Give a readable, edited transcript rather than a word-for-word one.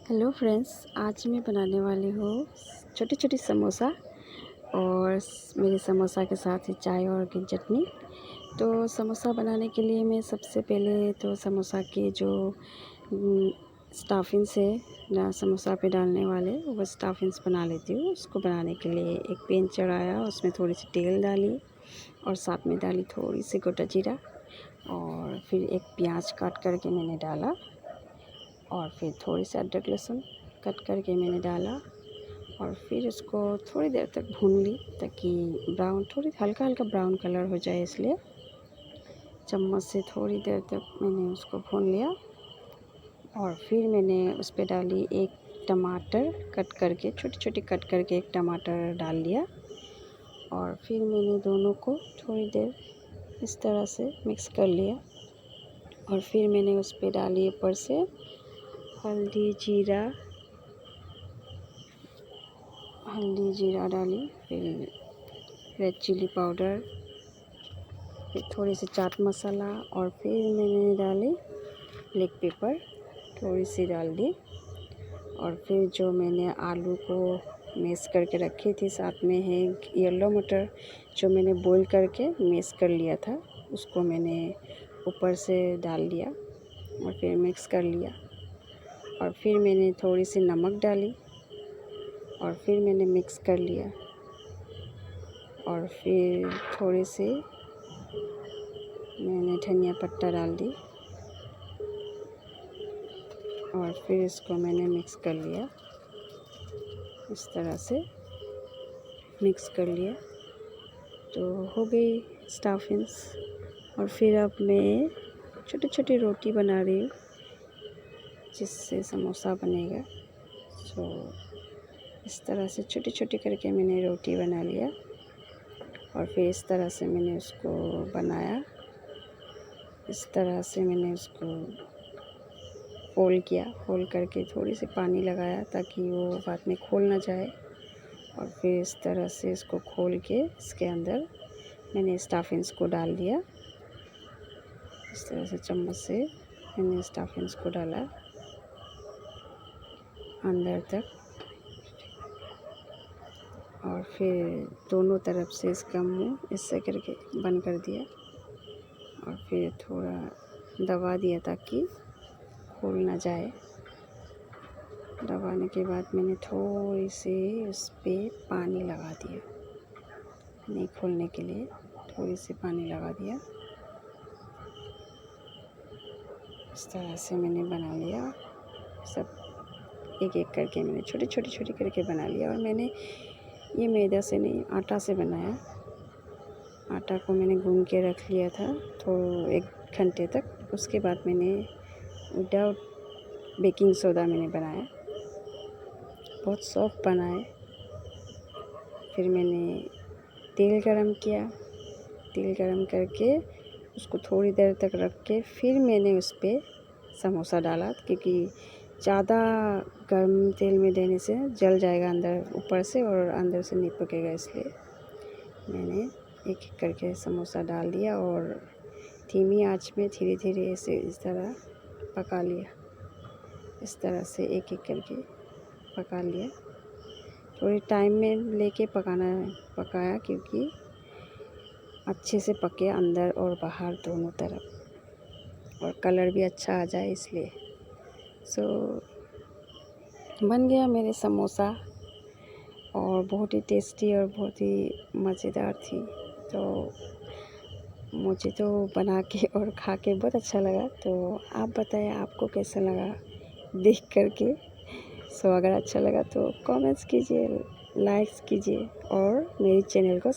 Hello friends, आज मैं बनाने वाली हूँ छोटी छोटी समोसा और मेरे समोसा के साथ ही चाय और की चटनी। तो समोसा बनाने के लिए मैं सबसे पहले तो समोसा के जो स्टफिंग्स है ना समोसा पे डालने वाले वो स्टफिंग्स बना लेती हूँ। उसको बनाने के लिए एक पैन चढ़ाया, उसमें थोड़ी सी तेल डाली और साथ में डाली थोड़ी सी गोटा जीरा और फिर एक प्याज काट करके मैंने डाला और फिर थोड़ी सी अदरक लहसुन कट करके मैंने डाला और फिर उसको थोड़ी देर तक भून ली ताकि ब्राउन थोड़ी हल्का हल्का ब्राउन कलर हो जाए, इसलिए चम्मच से थोड़ी देर तक मैंने उसको भून लिया। और फिर मैंने उस पर डाली एक टमाटर कट करके, छोटी छोटी कट करके एक टमाटर डाल लिया और फिर मैंने दोनों को थोड़ी देर इस तरह से मिक्स कर लिया। और फिर मैंने उस पर डाली ऊपर से हल्दी जीरा डाली, फिर रेड चिली पाउडर, फिर थोड़ी सी चाट मसाला और फिर मैंने डाली ब्लैक पेपर थोड़ी सी डाल दी। और फिर जो मैंने आलू को मैश करके रखी थी, साथ में है येलो मटर जो मैंने बॉईल करके मैश कर लिया था, उसको मैंने ऊपर से डाल दिया और फिर मिक्स कर लिया। और फिर मैंने थोड़ी सी नमक डाली और फिर मैंने मिक्स कर लिया और फिर थोड़ी सी मैंने धनिया पत्ता डाल दी और फिर इसको मैंने मिक्स कर लिया। इस तरह से मिक्स कर लिया तो हो गई स्टफिंग्स। और फिर अब मैं छोटी छोटी रोटी बना रही हूँ जिससे समोसा बनेगा। इस तरह से छोटी छोटी करके मैंने रोटी बना लिया और फिर इस तरह से मैंने उसको बनाया। इस तरह से मैंने उसको फोल्ड किया, फोल्ड करके थोड़ी सी पानी लगाया ताकि वो बाद में खोल ना जाए। और फिर इस तरह से इसको खोल के इसके अंदर मैंने स्टफिंग्स को डाल दिया। इस तरह से चम्मच से मैंने स्टफिंग्स को डाला अंदर तक और फिर दोनों तरफ से इसका मुंह इससे करके बंद कर दिया और फिर थोड़ा दबा दिया ताकि खोल ना जाए। दबाने के बाद मैंने थोड़ी सी उस पर पानी लगा दिया, नहीं खोलने के लिए थोड़ी सी पानी लगा दिया। इस तरह से मैंने बना लिया सब, एक एक करके मैंने छोटी करके बना लिया। और मैंने ये मैदा से नहीं आटा से बनाया। आटा को मैंने गूंद के रख लिया था तो 1 घंटे तक। उसके बाद मैंने विदाउट बेकिंग सोडा मैंने बनाया, बहुत सॉफ्ट बना है। फिर मैंने तेल गरम किया, तेल गरम करके उसको थोड़ी देर तक रख के फिर मैंने उस पर समोसा डाला, क्योंकि ज़्यादा गर्म तेल में देने से जल जाएगा अंदर ऊपर से और अंदर से नहीं पकेगा, इसलिए मैंने एक एक करके समोसा डाल दिया और धीमी आंच में धीरे धीरे इसे इस तरह पका लिया। इस तरह से एक एक करके पका लिया। थोड़ी टाइम में लेके पकाया क्योंकि अच्छे से पके अंदर और बाहर दोनों तरफ और कलर भी अच्छा आ जाए, इसलिए बन गया मेरे समोसा और बहुत ही टेस्टी और बहुत ही मज़ेदार थी। तो मुझे तो बना के और खा के बहुत अच्छा लगा। तो आप बताएं आपको कैसा लगा देख करके। अगर अच्छा लगा तो कमेंट्स कीजिए, लाइक्स कीजिए और मेरे चैनल को